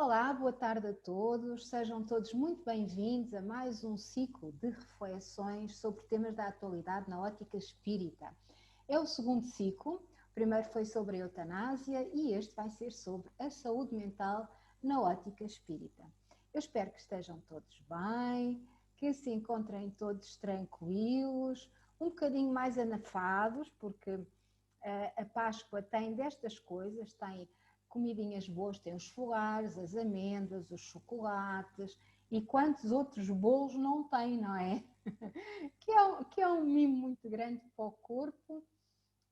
Olá, boa tarde a todos. Sejam todos muito bem-vindos a mais um ciclo de reflexões sobre temas da atualidade na ótica espírita. É o segundo ciclo. O primeiro foi sobre a eutanásia e este vai ser sobre a saúde mental na ótica espírita. Eu espero que estejam todos bem, que se encontrem todos tranquilos, um bocadinho mais anafados, porque a Páscoa tem destas coisas, tem comidinhas boas, tem os folares, as amêndoas, os chocolates e quantos outros bolos não tem, não é? que é um mimo muito grande para o corpo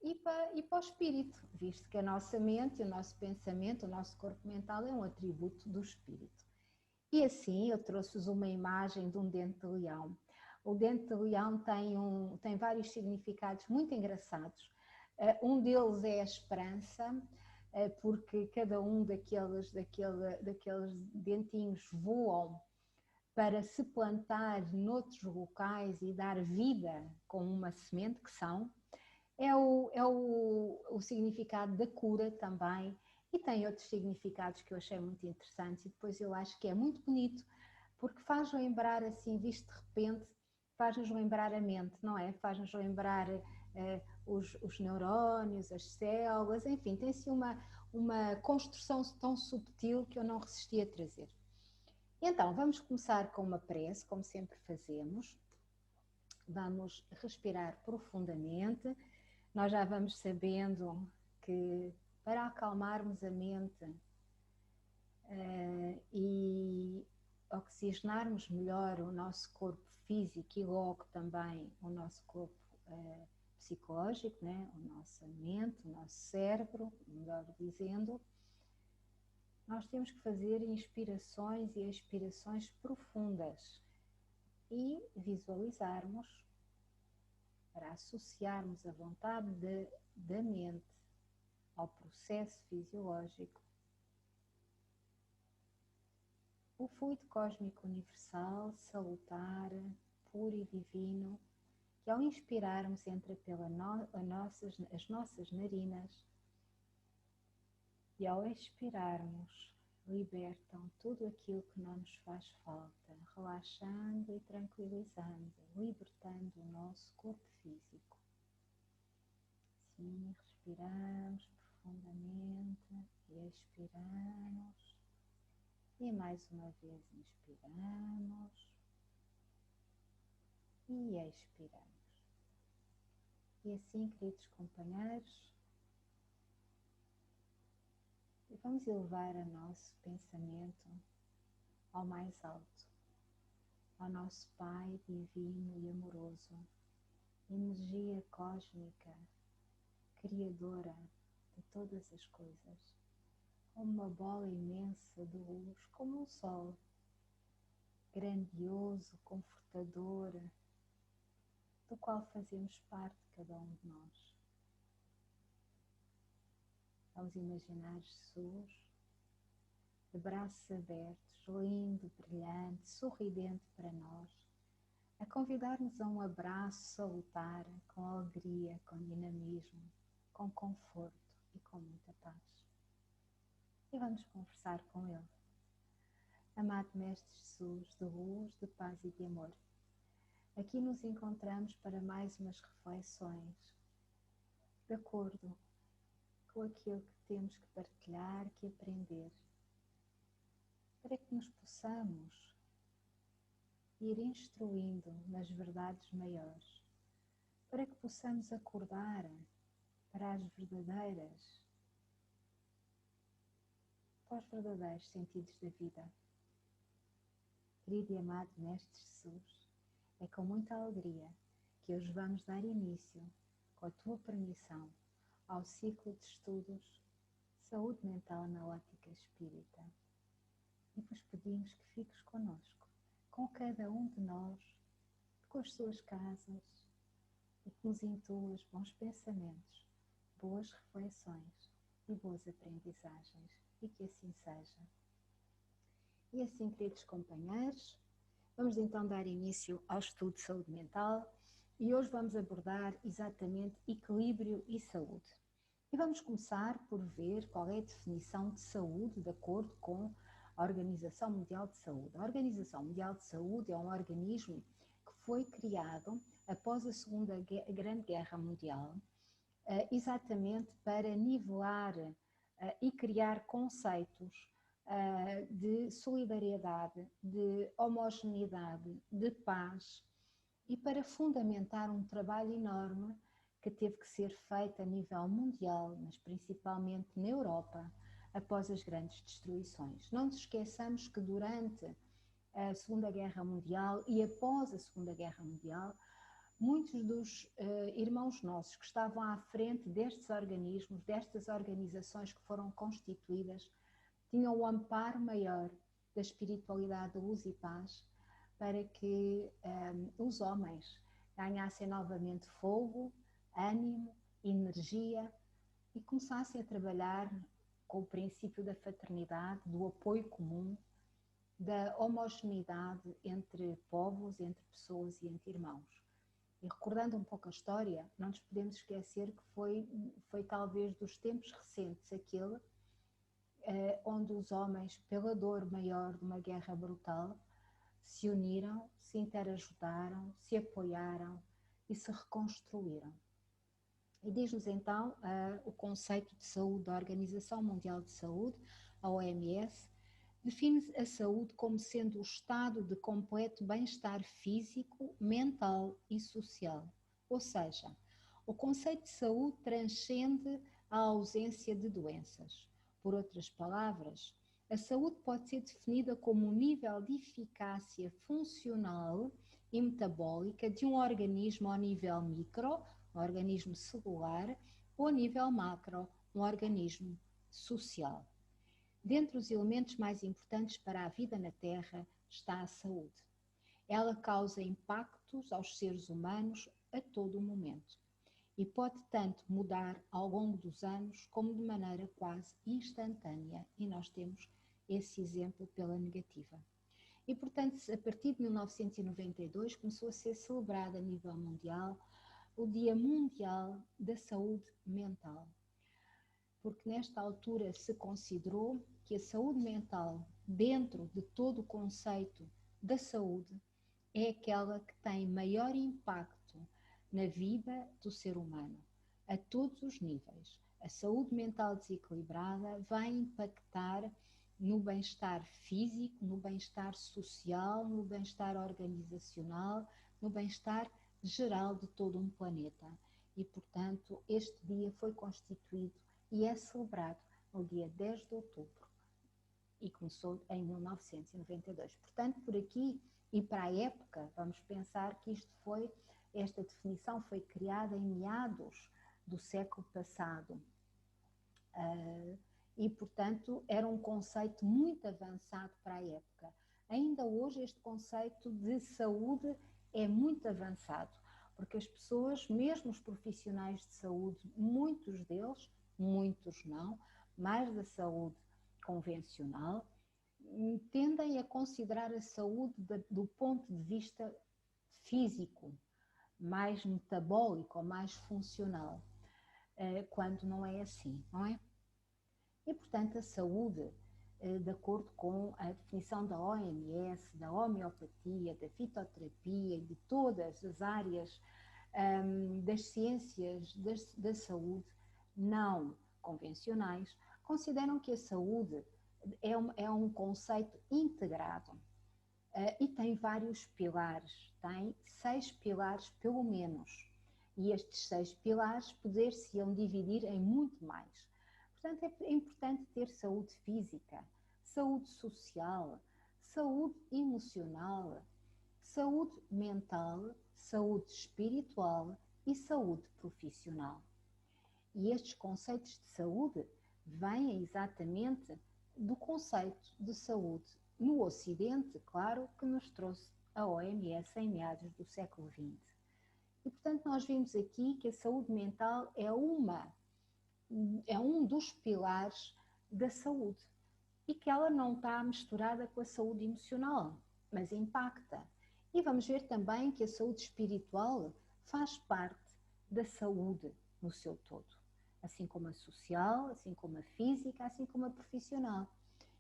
e para o espírito, visto que a nossa mente, o nosso pensamento, o nosso corpo mental é um atributo do espírito. E assim eu trouxe-vos uma imagem de um dente de leão. O dente de leão tem vários significados muito engraçados. Um deles é a esperança, porque cada um daqueles dentinhos voam para se plantar noutros locais e dar vida com uma semente que são. É o significado da cura também, e tem outros significados que eu achei muito interessantes e depois eu acho que é muito bonito, porque faz lembrar assim, visto de repente, faz-nos lembrar a mente, não é? Faz-nos lembrar os neurónios, as células, enfim, tem-se uma construção tão subtil que eu não resisti a trazer. Então, vamos começar com uma prece, como sempre fazemos. Vamos respirar profundamente. Nós já vamos sabendo que para acalmarmos a mente e oxigenarmos melhor o nosso corpo físico e logo também o nosso corpo psicológico, né? A nossa mente, o nosso cérebro, melhor dizendo, nós temos que fazer inspirações e expirações profundas e visualizarmos, para associarmos a vontade da mente ao processo fisiológico, o fluido cósmico universal, salutar, puro e divino, que ao inspirarmos entra as nossas narinas e ao expirarmos libertam tudo aquilo que não nos faz falta, relaxando e tranquilizando, libertando o nosso corpo físico. Sim, respiramos profundamente e expiramos. E mais uma vez inspiramos e expiramos. E assim, queridos companheiros, vamos elevar o nosso pensamento ao mais alto, ao nosso Pai divino e amoroso, energia cósmica, criadora de todas as coisas, como uma bola imensa de luz, como um sol, grandioso, confortador, do qual fazemos parte cada um de nós. Vamos imaginar Jesus de braços abertos, lindo, brilhante, sorridente para nós, a convidar-nos a um abraço salutar, com alegria, com dinamismo, com conforto e com muita paz. E vamos conversar com Ele. Amado Mestre Jesus, de luz, de paz e de amor, aqui nos encontramos para mais umas reflexões, de acordo com aquilo que temos que partilhar, que aprender, para que nos possamos ir instruindo nas verdades maiores, para que possamos acordar para os verdadeiros sentidos da vida. Querido e amado Mestre Jesus, é com muita alegria que hoje vamos dar início, com a tua permissão, ao ciclo de estudos Saúde Mental na Ótica Espírita. E vos pedimos que fiques connosco, com cada um de nós, com as suas casas, e que nos intuas bons pensamentos, boas reflexões e boas aprendizagens, e que assim seja. E assim, queridos companheiros, vamos então dar início ao estudo de saúde mental e hoje vamos abordar exatamente equilíbrio e saúde. E vamos começar por ver qual é a definição de saúde de acordo com a Organização Mundial de Saúde. A Organização Mundial de Saúde é um organismo que foi criado após a Segunda Grande Guerra Mundial, exatamente para nivelar e criar conceitos de solidariedade, de homogeneidade, de paz, e para fundamentar um trabalho enorme que teve que ser feito a nível mundial, mas principalmente na Europa, após as grandes destruições. Não nos esqueçamos que durante a Segunda Guerra Mundial e após a Segunda Guerra Mundial, muitos dos irmãos nossos que estavam à frente destes organismos, destas organizações que foram constituídas, tinham o amparo maior da espiritualidade da luz e paz para que os homens ganhassem novamente fogo, ânimo, energia e começassem a trabalhar com o princípio da fraternidade, do apoio comum, da homogeneidade entre povos, entre pessoas e entre irmãos. E recordando um pouco a história, não nos podemos esquecer que foi talvez dos tempos recentes aquele onde os homens, pela dor maior de uma guerra brutal, se uniram, se interajudaram, se apoiaram e se reconstruíram. E diz-nos então o conceito de saúde da Organização Mundial de Saúde, a OMS, define a saúde como sendo o estado de completo bem-estar físico, mental e social. Ou seja, o conceito de saúde transcende a ausência de doenças. Por outras palavras, a saúde pode ser definida como um nível de eficácia funcional e metabólica de um organismo ao nível micro, um organismo celular, ou a nível macro, um organismo social. Dentre os elementos mais importantes para a vida na Terra está a saúde. Ela causa impactos aos seres humanos a todo o momento e pode tanto mudar ao longo dos anos como de maneira quase instantânea, e nós temos esse exemplo pela negativa. E, portanto, a partir de 1992 começou a ser celebrado a nível mundial o Dia Mundial da Saúde Mental, porque nesta altura se considerou que a saúde mental, dentro de todo o conceito da saúde, é aquela que tem maior impacto na vida do ser humano, a todos os níveis. A saúde mental desequilibrada vai impactar no bem-estar físico, no bem-estar social, no bem-estar organizacional, no bem-estar geral de todo um planeta. E, portanto, este dia foi constituído e é celebrado no dia 10 de outubro e começou em 1992. Portanto, por aqui e para a época, vamos pensar que esta definição foi criada em meados do século passado. E, portanto, era um conceito muito avançado para a época. Ainda hoje este conceito de saúde é muito avançado, porque as pessoas, mesmo os profissionais de saúde, muitos deles, muitos não, mais da saúde convencional, tendem a considerar a saúde do ponto de vista físico, mais metabólico ou mais funcional, quando não é assim, não é? E, portanto, a saúde, de acordo com a definição da OMS, da homeopatia, da fitoterapia e de todas as áreas das ciências da saúde não convencionais, consideram que a saúde é um conceito integrado e tem vários pilares, tem 6 pilares pelo menos, e estes 6 pilares poder-se-ão dividir em muito mais. Portanto, é importante ter saúde física, saúde social, saúde emocional, saúde mental, saúde espiritual e saúde profissional. E estes conceitos de saúde vêm exatamente do conceito de saúde no Ocidente, claro, que nos trouxe a OMS em meados do século XX. E, portanto, nós vimos aqui que a saúde mental é um dos pilares da saúde e que ela não está misturada com a saúde emocional, mas impacta. E vamos ver também que a saúde espiritual faz parte da saúde no seu todo, assim como a social, assim como a física, assim como a profissional.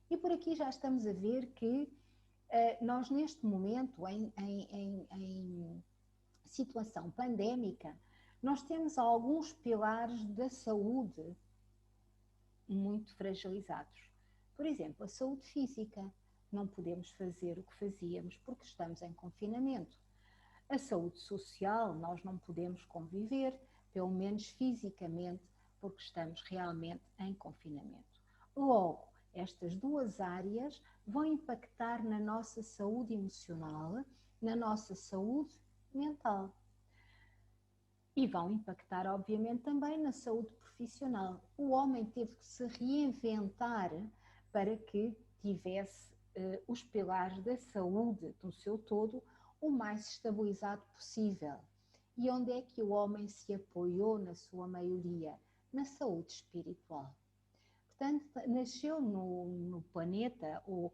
E por aqui já estamos a ver que nós neste momento, em situação pandémica, nós temos alguns pilares da saúde muito fragilizados. Por exemplo, a saúde física. Não podemos fazer o que fazíamos porque estamos em confinamento. A saúde social, nós não podemos conviver, pelo menos fisicamente, porque estamos realmente em confinamento. Logo, estas duas áreas vão impactar na nossa saúde emocional, na nossa saúde mental. E vão impactar, obviamente, também na saúde profissional. O homem teve que se reinventar para que tivesse os pilares da saúde no seu todo o mais estabilizado possível. E onde é que o homem se apoiou na sua maioria? Na saúde espiritual. Portanto, nasceu no planeta, ou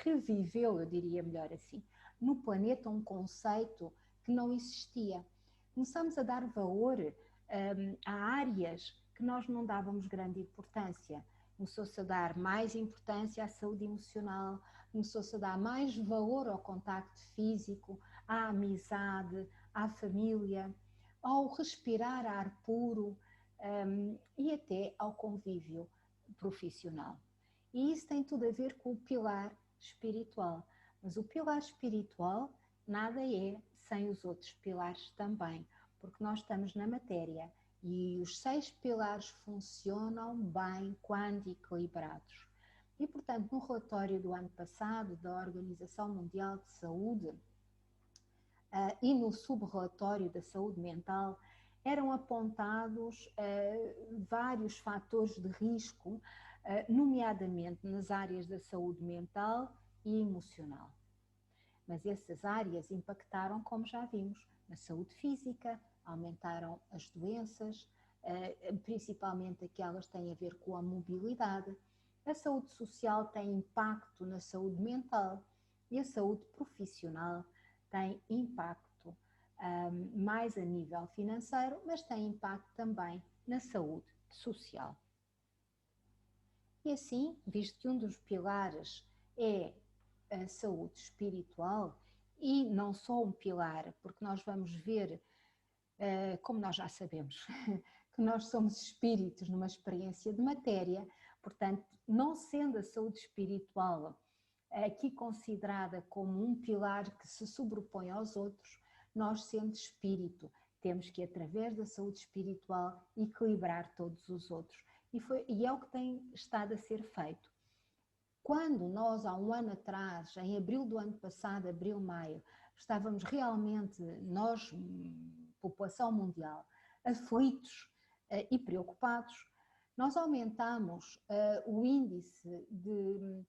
reviveu, eu diria melhor assim, no planeta um conceito que não existia. Começamos a dar valor a áreas que nós não dávamos grande importância. Começou-se a dar mais importância à saúde emocional, começou-se a dar mais valor ao contacto físico, à amizade, à família, ao respirar ar puro e até ao convívio profissional. E isso tem tudo a ver com o pilar espiritual. Mas o pilar espiritual nada é sem os outros pilares também, porque nós estamos na matéria e os 6 pilares funcionam bem quando equilibrados. E, portanto, no relatório do ano passado da Organização Mundial de Saúde e no subrelatório da saúde mental, eram apontados vários fatores de risco, nomeadamente nas áreas da saúde mental e emocional. Mas essas áreas impactaram, como já vimos, na saúde física, aumentaram as doenças, principalmente aquelas que têm a ver com a mobilidade. A saúde social tem impacto na saúde mental e a saúde profissional tem impacto mais a nível financeiro, mas tem impacto também na saúde social. E assim, visto que um dos pilares é a saúde espiritual, e não só um pilar, porque nós vamos ver, como nós já sabemos, que nós somos espíritos numa experiência de matéria, portanto, não sendo a saúde espiritual aqui considerada como um pilar que se sobrepõe aos outros, nós, sendo espírito, temos que, através da saúde espiritual, equilibrar todos os outros. E é o que tem estado a ser feito. Quando nós, há um ano atrás, em abril do ano passado, abril, maio, estávamos realmente, nós, população mundial, aflitos e preocupados, nós aumentámos o índice de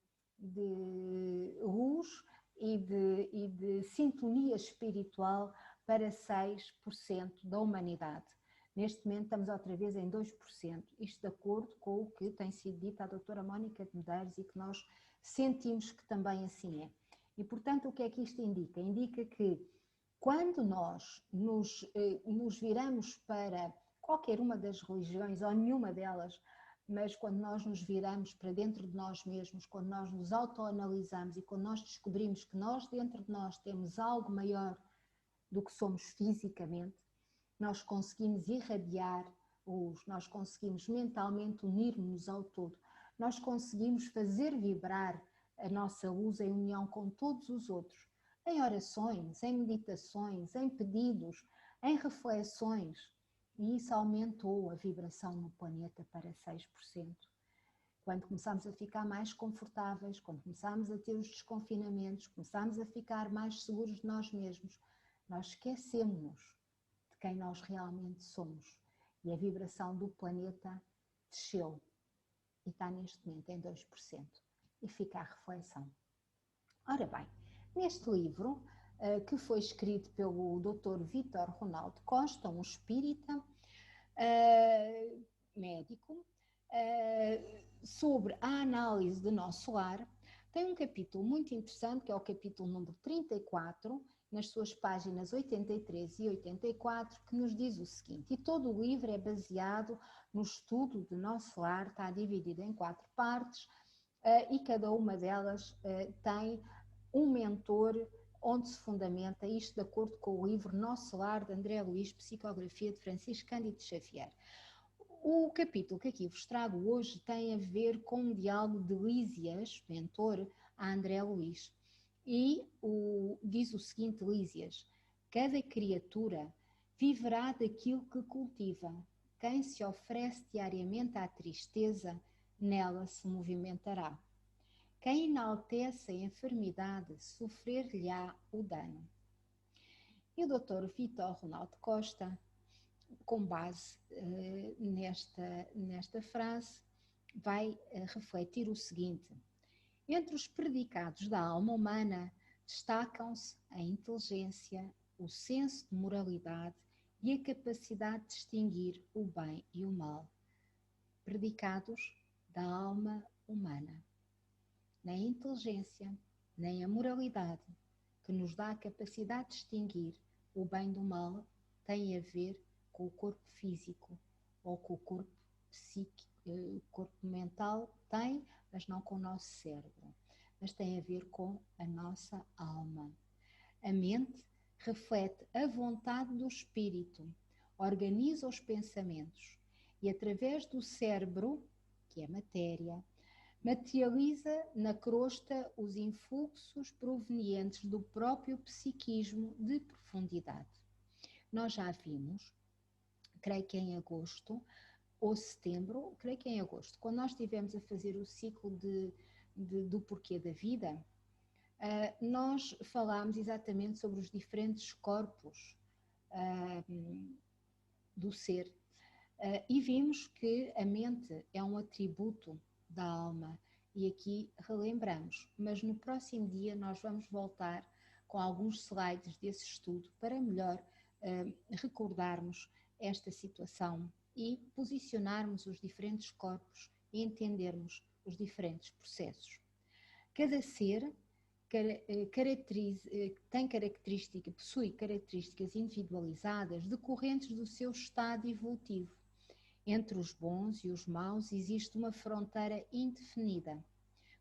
luz e de sintonia espiritual para 6% da humanidade. Neste momento estamos outra vez em 2%, isto de acordo com o que tem sido dito à doutora Mónica de Medeiros e que nós sentimos que também assim é. E, portanto, o que é que isto indica? Indica que quando nós nos viramos para qualquer uma das religiões ou nenhuma delas, mas quando nós nos viramos para dentro de nós mesmos, quando nós nos autoanalisamos e quando nós descobrimos que nós dentro de nós temos algo maior do que somos fisicamente, nós conseguimos irradiar luz, nós conseguimos mentalmente unir-nos ao todo, nós conseguimos fazer vibrar a nossa luz em união com todos os outros, em orações, em meditações, em pedidos, em reflexões, e isso aumentou a vibração no planeta para 6%. Quando começámos a ficar mais confortáveis, quando começámos a ter os desconfinamentos, começámos a ficar mais seguros de nós mesmos, nós esquecemos de quem nós realmente somos. E a vibração do planeta desceu e está neste momento em 2%. E fica a reflexão. Ora bem, neste livro, que foi escrito pelo Dr. Vítor Ronaldo Costa, um espírita médico, sobre a análise do nosso lar, tem um capítulo muito interessante, que é o capítulo número 34, nas suas páginas 83 e 84, que nos diz o seguinte: e todo o livro é baseado no estudo do nosso lar, está dividido em 4 partes, e cada uma delas tem um mentor onde se fundamenta, isto de acordo com o livro Nosso Lar, de André Luiz, Psicografia de Francisco Cândido Xavier. O capítulo que aqui vos trago hoje tem a ver com um diálogo de Lísias, mentor, a André Luiz. E diz o seguinte, Lísias: cada criatura viverá daquilo que cultiva. Quem se oferece diariamente à tristeza, nela se movimentará. Quem enaltece a enfermidade, sofrer-lhe-á o dano. E o Dr. Vítor Ronaldo Costa, com base nesta frase, vai refletir o seguinte: entre os predicados da alma humana destacam-se a inteligência, o senso de moralidade e a capacidade de distinguir o bem e o mal. Predicados da alma humana. Nem a inteligência, nem a moralidade, que nos dá a capacidade de distinguir o bem do mal, tem a ver com o corpo físico ou com o corpo psíquico. O corpo mental tem, mas não com o nosso cérebro, mas tem a ver com a nossa alma. A mente reflete a vontade do espírito, organiza os pensamentos e, através do cérebro, que é matéria, materializa na crosta os influxos provenientes do próprio psiquismo de profundidade. Nós já vimos, creio que em agosto ou setembro, creio que em agosto, quando nós estivemos a fazer o ciclo do porquê da vida, nós falámos exatamente sobre os diferentes corpos do ser e vimos que a mente é um atributo da alma e aqui relembramos, mas no próximo dia nós vamos voltar com alguns slides desse estudo para melhor recordarmos esta situação e posicionarmos os diferentes corpos e entendermos os diferentes processos. Cada ser possui características individualizadas decorrentes do seu estado evolutivo. Entre os bons e os maus existe uma fronteira indefinida,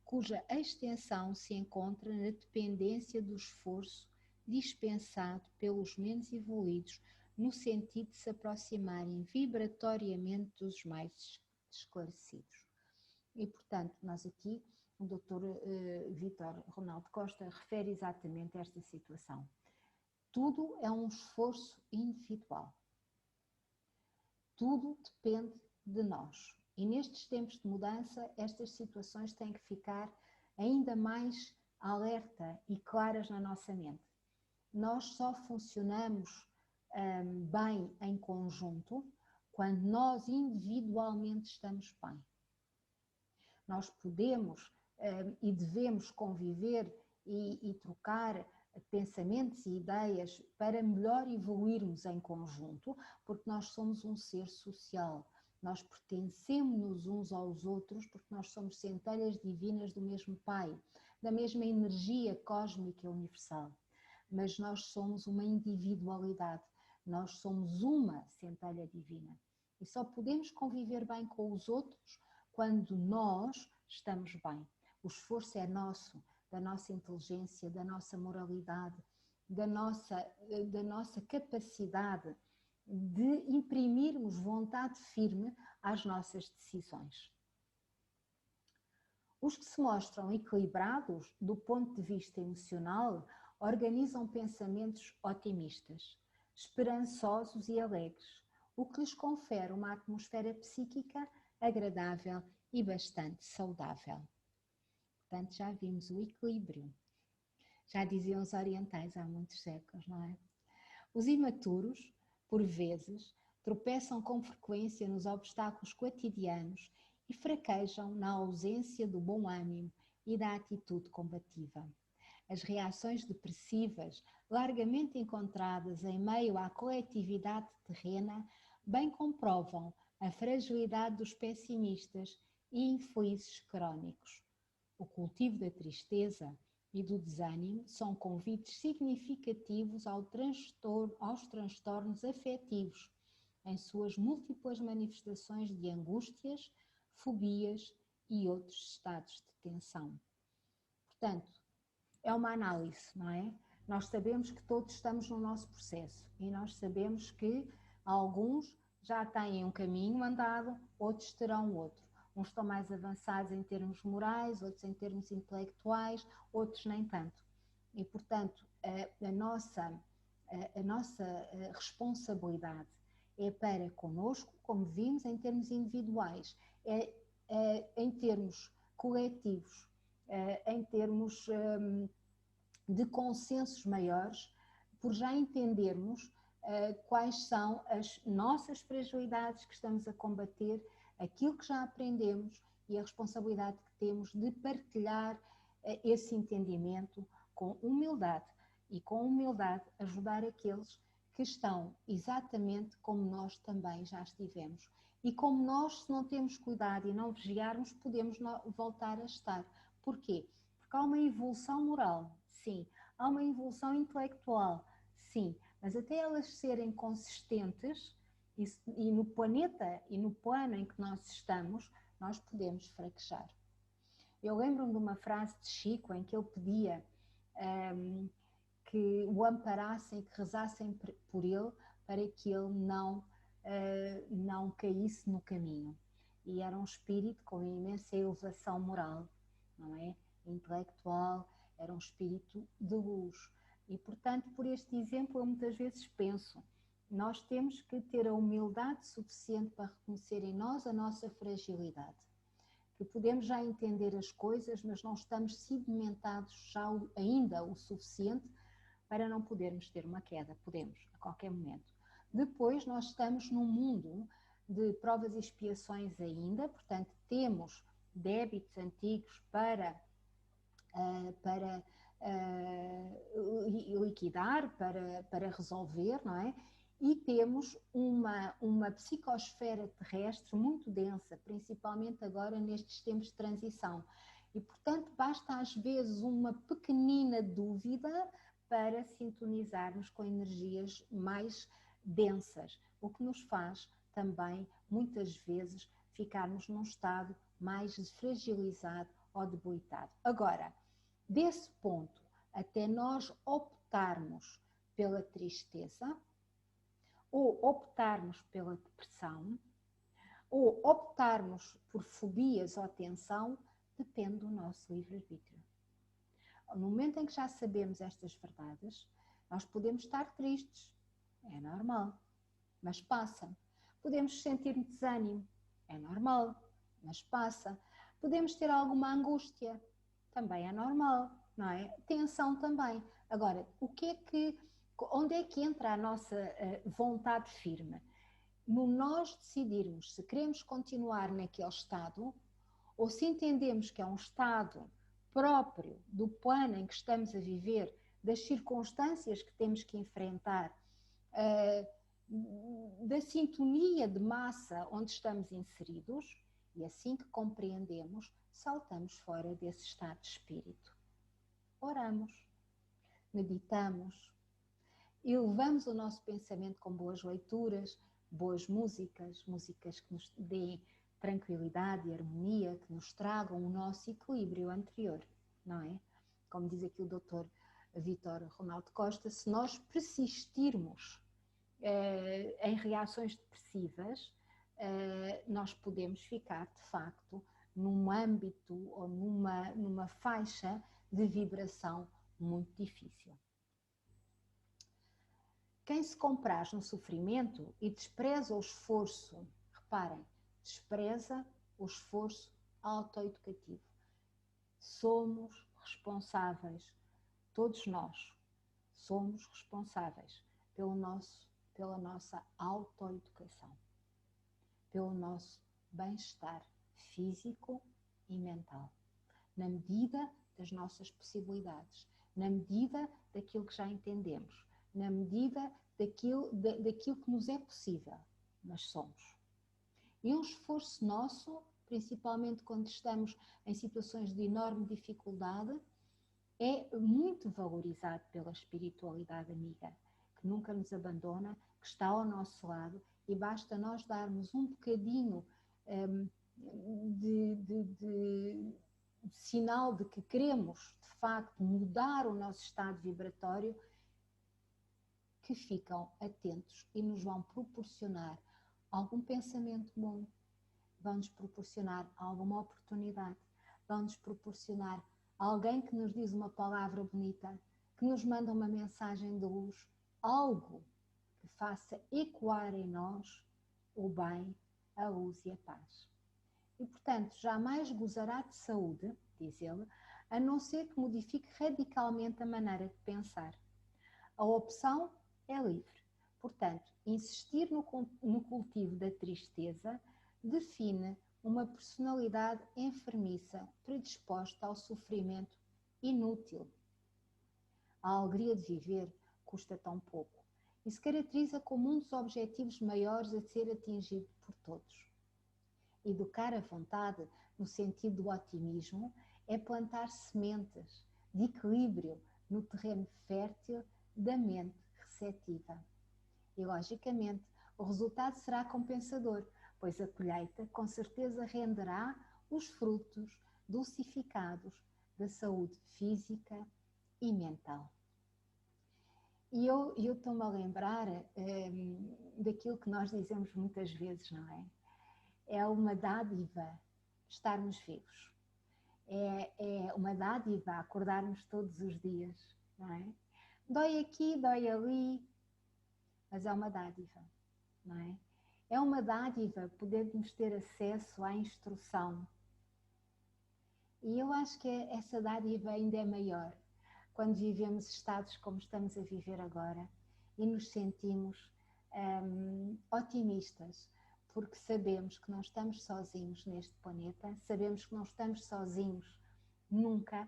cuja extensão se encontra na dependência do esforço dispensado pelos menos evoluídos no sentido de se aproximarem vibratoriamente dos mais esclarecidos. E, portanto, nós aqui, o Dr. Vítor Ronaldo Costa refere exatamente esta situação. Tudo é um esforço individual. Tudo depende de nós. E nestes tempos de mudança, estas situações têm que ficar ainda mais alerta e claras na nossa mente. Nós só funcionamos bem em conjunto quando nós individualmente estamos bem. Nós podemos e devemos conviver e trocar pensamentos e ideias para melhor evoluirmos em conjunto, porque nós somos um ser social. Nós pertencemos uns aos outros porque nós somos centelhas divinas do mesmo Pai, da mesma energia cósmica universal. Mas nós somos uma individualidade, nós somos uma centelha divina. E só podemos conviver bem com os outros quando nós estamos bem. O esforço é nosso, da nossa inteligência, da nossa moralidade, da nossa capacidade de imprimirmos vontade firme às nossas decisões. Os que se mostram equilibrados do ponto de vista emocional organizam pensamentos otimistas, esperançosos e alegres, o que lhes confere uma atmosfera psíquica agradável e bastante saudável. Portanto, já vimos o equilíbrio. Já diziam os orientais há muitos séculos, não é? Os imaturos, por vezes, tropeçam com frequência nos obstáculos cotidianos e fraquejam na ausência do bom ânimo e da atitude combativa. As reações depressivas, largamente encontradas em meio à coletividade terrena, bem comprovam a fragilidade dos pessimistas e infelizes crónicos. O cultivo da tristeza e do desânimo são convites significativos aos transtornos afetivos, em suas múltiplas manifestações de angústias, fobias e outros estados de tensão. Portanto, é uma análise, não é? Nós sabemos que todos estamos no nosso processo e nós sabemos que alguns já têm um caminho andado, outros terão outro. Uns estão mais avançados em termos morais, outros em termos intelectuais, outros nem tanto. E, portanto, a nossa responsabilidade é para connosco, como vimos, em termos individuais, em termos coletivos, em termos de consensos maiores, por já entendermos quais são as nossas fragilidades que estamos a combater, aquilo que já aprendemos e a responsabilidade que temos de partilhar esse entendimento com humildade e com humildade ajudar aqueles que estão exatamente como nós também já estivemos. E como nós, se não temos cuidado e não vigiarmos, podemos voltar a estar. Porquê? Porque há uma evolução moral, sim. Há uma evolução intelectual, sim. Mas até elas serem consistentes, e no planeta e no plano em que nós estamos, nós podemos fraquejar. Eu lembro-me de uma frase de Chico em que ele pedia que o amparassem, que rezassem por ele, para que ele não caísse no caminho. E era um espírito com imensa elevação moral, não é? Intelectual, era um espírito de luz. E, portanto, por este exemplo, eu muitas vezes penso, nós temos que ter a humildade suficiente para reconhecer em nós a nossa fragilidade. Que podemos já entender as coisas, mas não estamos sedimentados já ainda o suficiente para não podermos ter uma queda. Podemos, a qualquer momento. Depois, nós estamos num mundo de provas e expiações ainda, portanto, temos débitos antigos para liquidar, para resolver, não é? E temos uma psicosfera terrestre muito densa, principalmente agora nestes tempos de transição. E, portanto, basta às vezes uma pequenina dúvida para sintonizarmos com energias mais densas, o que nos faz também, muitas vezes, ficarmos num estado mais fragilizado ou debilitado. Agora, desse ponto até nós optarmos pela tristeza, ou optarmos pela depressão, ou optarmos por fobias ou tensão, depende do nosso livre-arbítrio. No momento em que já sabemos estas verdades, nós podemos estar tristes, é normal, mas passa. Podemos sentir desânimo, é normal, mas passa. Podemos ter alguma angústia, também é normal, não é? Tensão também. Agora, onde é que entra a nossa vontade firme? No nós decidirmos se queremos continuar naquele estado ou se entendemos que é um estado próprio do plano em que estamos a viver, das circunstâncias que temos que enfrentar, da sintonia de massa onde estamos inseridos, e assim que compreendemos, saltamos fora desse estado de espírito. Oramos, meditamos, elevamos o nosso pensamento com boas leituras, boas músicas, músicas que nos deem tranquilidade e harmonia, que nos tragam o nosso equilíbrio anterior, não é? Como diz aqui o Dr. Vítor Ronaldo Costa, se nós persistirmos em reações depressivas, nós podemos ficar, de facto, num âmbito ou numa faixa de vibração muito difícil. Quem se compraz no sofrimento e despreza o esforço, reparem, despreza o esforço autoeducativo. Somos responsáveis, todos nós somos responsáveis pela nossa autoeducação, pelo nosso bem-estar físico e mental, na medida das nossas possibilidades, na medida daquilo que já entendemos, na medida daquilo que nos é possível, mas somos. E um esforço nosso, principalmente quando estamos em situações de enorme dificuldade, é muito valorizado pela espiritualidade amiga, que nunca nos abandona, que está ao nosso lado, e basta nós darmos um bocadinho de sinal de que queremos, de facto, mudar o nosso estado vibratório, que ficam atentos e nos vão proporcionar algum pensamento bom, vão-nos proporcionar alguma oportunidade, vão-nos proporcionar alguém que nos diz uma palavra bonita, que nos manda uma mensagem de luz, algo que faça ecoar em nós o bem, a luz e a paz. E, portanto, jamais gozará de saúde, diz ele, a não ser que modifique radicalmente a maneira de pensar. A opção é livre. Portanto, insistir no cultivo da tristeza define uma personalidade enfermiça, predisposta ao sofrimento inútil. A alegria de viver custa tão pouco e se caracteriza como um dos objetivos maiores a ser atingido por todos. Educar a vontade, no sentido do otimismo, é plantar sementes de equilíbrio no terreno fértil da mente receptiva. E, logicamente, o resultado será compensador, pois a colheita com certeza renderá os frutos dulcificados da saúde física e mental. E eu estou-me a lembrar daquilo que nós dizemos muitas vezes, não é? É uma dádiva estarmos vivos. É uma dádiva acordarmos todos os dias, não é? Dói aqui, dói ali, mas é uma dádiva, não é? É uma dádiva podermos ter acesso à instrução. E eu acho que essa dádiva ainda é maior quando vivemos estados como estamos a viver agora e nos sentimos otimistas, porque sabemos que não estamos sozinhos neste planeta, sabemos que não estamos sozinhos nunca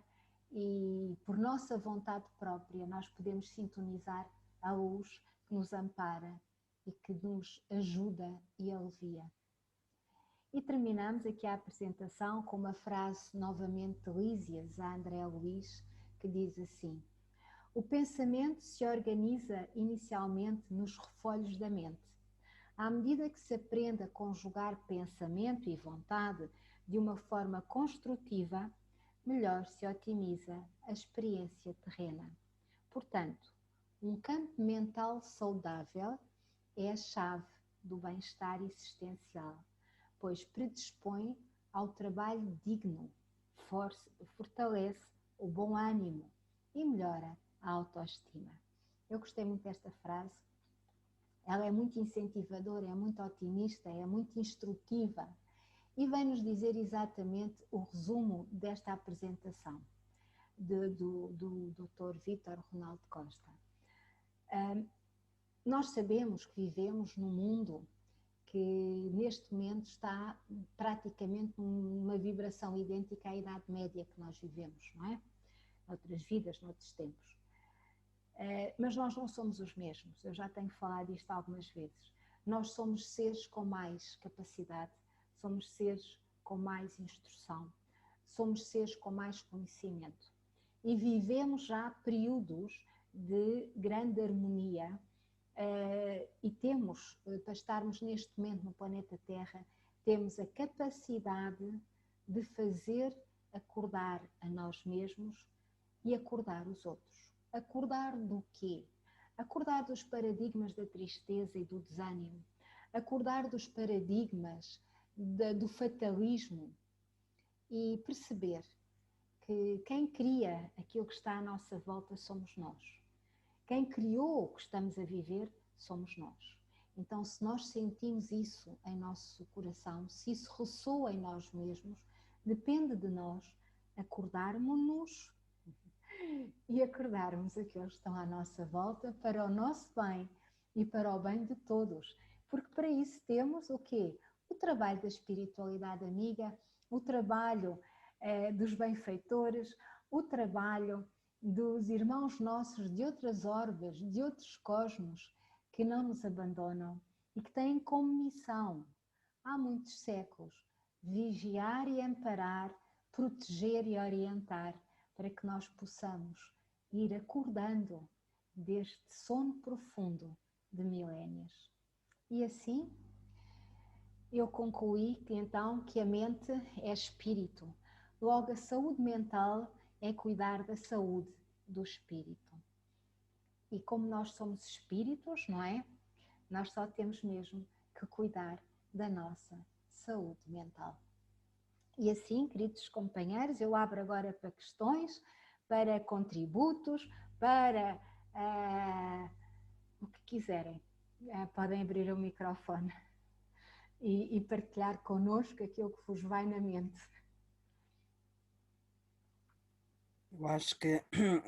e por nossa vontade própria nós podemos sintonizar a luz que nos ampara e que nos ajuda e alivia. E terminamos aqui a apresentação com uma frase novamente de Lísias, a André Luiz, que diz assim: o pensamento se organiza inicialmente nos refolhos da mente. À medida que se aprende a conjugar pensamento e vontade de uma forma construtiva, melhor se otimiza a experiência terrena. Portanto, um campo mental saudável é a chave do bem-estar existencial, pois predispõe ao trabalho digno, fortalece o bom ânimo e melhora a autoestima. Eu gostei muito desta frase. Ela é muito incentivadora, é muito otimista, é muito instrutiva e vem-nos dizer exatamente o resumo desta apresentação do Dr. Vítor Ronaldo Costa. Nós sabemos que vivemos num mundo que neste momento está praticamente numa vibração idêntica à Idade Média que nós vivemos, não é? Noutras vidas, noutros tempos. Mas nós não somos os mesmos, eu já tenho falado isto algumas vezes. Nós somos seres com mais capacidade, somos seres com mais instrução, somos seres com mais conhecimento. E vivemos já períodos de grande harmonia e temos, para estarmos neste momento no planeta Terra, temos a capacidade de fazer acordar a nós mesmos e acordar os outros. Acordar do quê? Acordar dos paradigmas da tristeza e do desânimo. Acordar dos paradigmas do fatalismo e perceber que quem cria aquilo que está à nossa volta somos nós. Quem criou o que estamos a viver somos nós. Então, se nós sentimos isso em nosso coração, se isso ressoa em nós mesmos, depende de nós acordarmos-nos e acordarmos aqueles que estão à nossa volta para o nosso bem e para o bem de todos. Porque para isso temos o quê? O trabalho da espiritualidade amiga, o trabalho dos benfeitores, o trabalho dos irmãos nossos de outras orbes, de outros cosmos, que não nos abandonam e que têm como missão, há muitos séculos, vigiar e amparar, proteger e orientar, para que nós possamos ir acordando deste sono profundo de milénios. E assim, eu concluí que então que a mente é espírito. Logo, a saúde mental é cuidar da saúde do espírito. E como nós somos espíritos, não é? Nós só temos mesmo que cuidar da nossa saúde mental. E assim, queridos companheiros, eu abro agora para questões, para contributos, para o que quiserem. Podem abrir o microfone e partilhar connosco aquilo que vos vai na mente. Eu acho que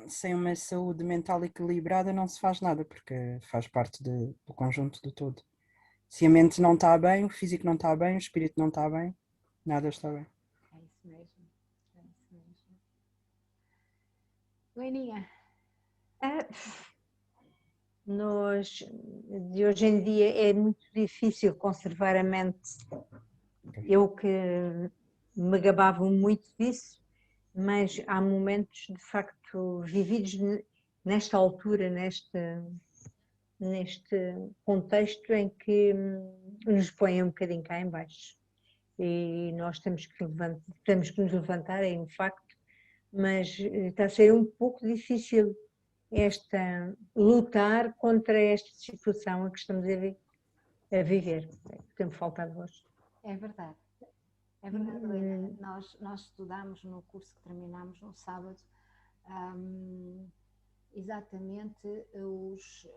sem uma saúde mental equilibrada não se faz nada, porque faz parte do conjunto do todo. Se a mente não está bem, o físico não está bem, o espírito não está bem, nada está bem. É isso mesmo. É isso mesmo. Leninha. De hoje em dia é muito difícil conservar a mente. Eu que me gabava muito disso, mas há momentos de facto vividos nesta altura, neste contexto em que nos põe um bocadinho cá em baixo. E nós temos que nos levantar, é um facto, mas está a ser um pouco difícil lutar contra esta situação a que estamos a viver. Tem-me faltado hoje. É verdade. É verdade, Helena. Nós estudamos no curso que terminamos no sábado exatamente os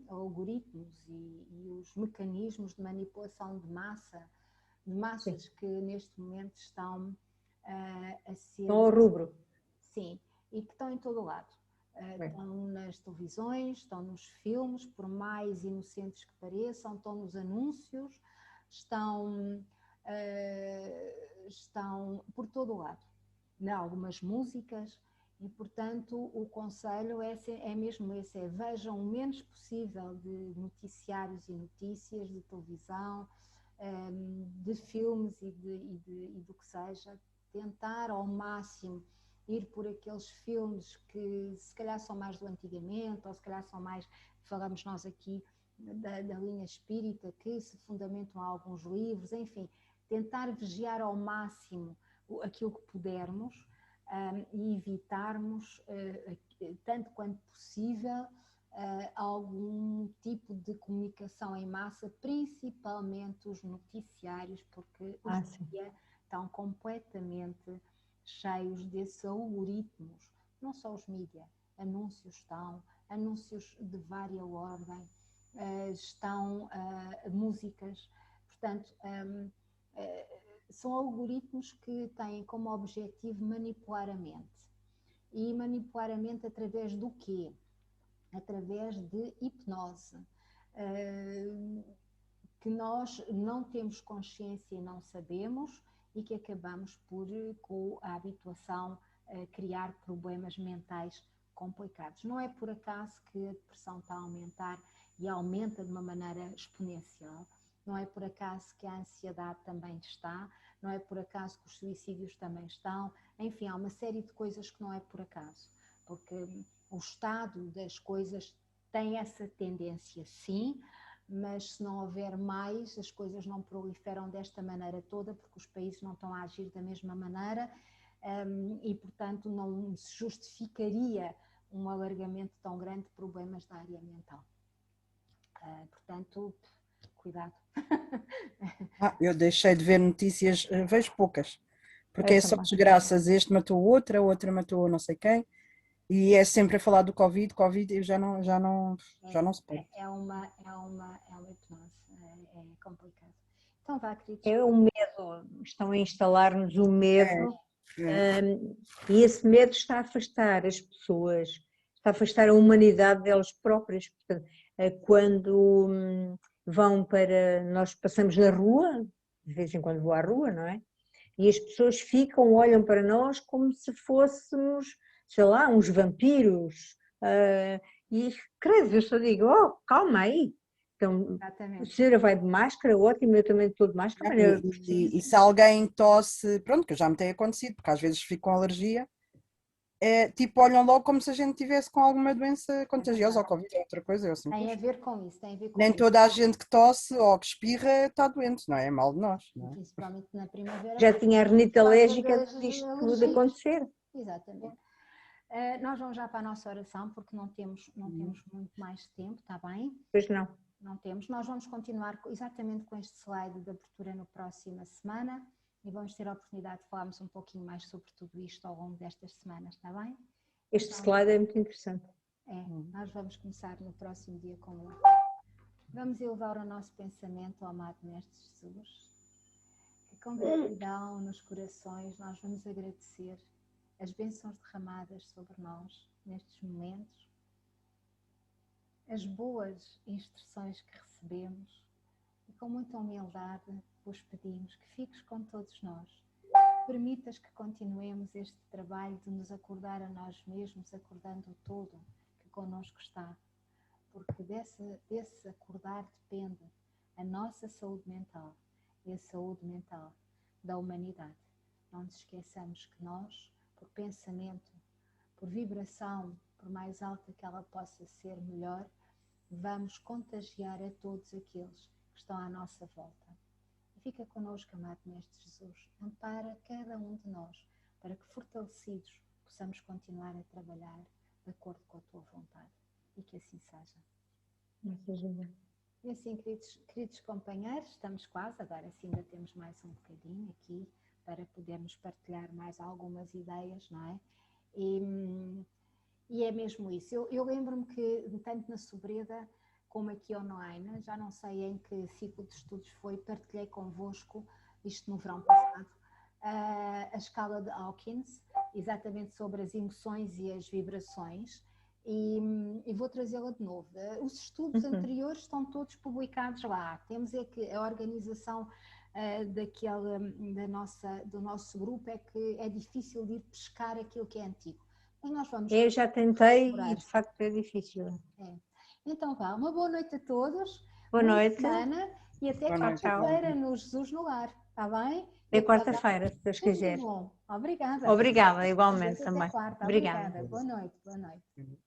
algoritmos e os mecanismos de manipulação de massas Sim. que neste momento estão a ser... Estão ao rubro. Sim, e que estão em todo o lado. Estão nas televisões, estão nos filmes, por mais inocentes que pareçam, estão nos anúncios, estão por todo o lado. Em algumas músicas. E, portanto, o conselho é mesmo esse, vejam o menos possível de noticiários e notícias, de televisão, de filmes e do que seja, tentar ao máximo ir por aqueles filmes que se calhar são mais do antigamente, ou se calhar são mais, falamos nós aqui, da linha espírita, que se fundamentam a alguns livros, enfim, tentar vigiar ao máximo aquilo que pudermos, e evitarmos, tanto quanto possível, algum tipo de comunicação em massa, principalmente os noticiários, porque hoje em dia estão completamente cheios desses algoritmos, não só os mídias, anúncios de vária ordem, estão músicas, portanto... são algoritmos que têm como objetivo manipular a mente. E manipular a mente através do quê? Através de hipnose, que nós não temos consciência e não sabemos, e que acabamos por, com a habituação, criar problemas mentais complicados. Não é por acaso que a depressão está a aumentar e aumenta de uma maneira exponencial. Não é por acaso que a ansiedade também está, não é por acaso que os suicídios também estão, enfim, há uma série de coisas que não é por acaso, porque o estado das coisas tem essa tendência, sim, mas se não houver mais, as coisas não proliferam desta maneira toda, porque os países não estão a agir da mesma maneira, e, portanto, não se justificaria um alargamento tão grande de problemas da área mental. Portanto... cuidado. Eu deixei de ver notícias, vejo poucas, porque é só desgraças, este matou outra matou não sei quem, e é sempre a falar do Covid, eu já não suporto. É uma hipnose, é complicado. Então vá, queridos. É o medo, estão a instalar-nos o medo, e esse medo está a afastar as pessoas, está a afastar a humanidade delas próprias. Portanto, quando... nós passamos na rua, de vez em quando vou à rua, não é? E as pessoas olham para nós como se fôssemos, sei lá, uns vampiros. E credo, eu só digo, calma aí. Então, a senhora vai de máscara, ótimo, eu também estou de máscara. E se alguém tosse, pronto, que já me tem acontecido, porque às vezes fico com alergia, é tipo, olham logo como se a gente tivesse com alguma doença contagiosa ou Covid ou outra coisa. Assim, Tem a ver com isso, tem a ver com nem isso. toda a gente que tosse ou que espirra está doente, não é? É mal de nós. Não é? Principalmente na primavera. Já tinha a rinite por causa alérgica das antes disto tudo alergias. acontecer. Exatamente. Nós vamos já para a nossa oração, porque não temos muito mais tempo, está bem? Pois não. Não temos. Nós vamos continuar exatamente com este slide de abertura na próxima semana e vamos ter a oportunidade de falarmos um pouquinho mais sobre tudo isto ao longo destas semanas, está bem? Este Então, slide é muito interessante. nós vamos começar no próximo dia com ele. Vamos elevar o nosso pensamento ao amado Mestre Jesus, que com gratidão nos corações nós vamos agradecer as bênçãos derramadas sobre nós nestes momentos, as boas instruções que recebemos e com muita humildade vos pedimos que fiques com todos nós. Permitas que continuemos este trabalho de nos acordar a nós mesmos, acordando o todo que connosco está, porque desse acordar depende a nossa saúde mental e a saúde mental da humanidade. Não nos esqueçamos que nós, por pensamento, por vibração, por mais alta que ela possa ser, melhor, vamos contagiar a todos aqueles que estão à nossa volta. E fica connosco, amado Mestre Jesus, ampara cada um de nós, para que fortalecidos possamos continuar a trabalhar de acordo com a tua vontade. E que assim seja. E assim, queridos companheiros, estamos quase, agora sim ainda temos mais um bocadinho aqui, para podermos partilhar mais algumas ideias, não é? E é mesmo isso. Eu lembro-me que, tanto na Sobreda como aqui online, já não sei em que ciclo de estudos foi, partilhei convosco, isto no verão passado, a escala de Hawkins, exatamente sobre as emoções e as vibrações, e vou trazê-la de novo. Os estudos anteriores estão todos publicados lá. Temos é que a organização do nosso grupo é que é difícil de ir pescar aquilo que é antigo. Mas nós vamos. Eu já tentei e de facto é difícil. Então vá, uma boa noite a todos. Boa noite. Semana, e até quarta-feira no Jesus no Lar, está bem? Até quarta-feira, se Deus quiser. Muito bom. Obrigada. Obrigada, igualmente Até também. quarta. Obrigada. Obrigada. Boa noite. Boa noite.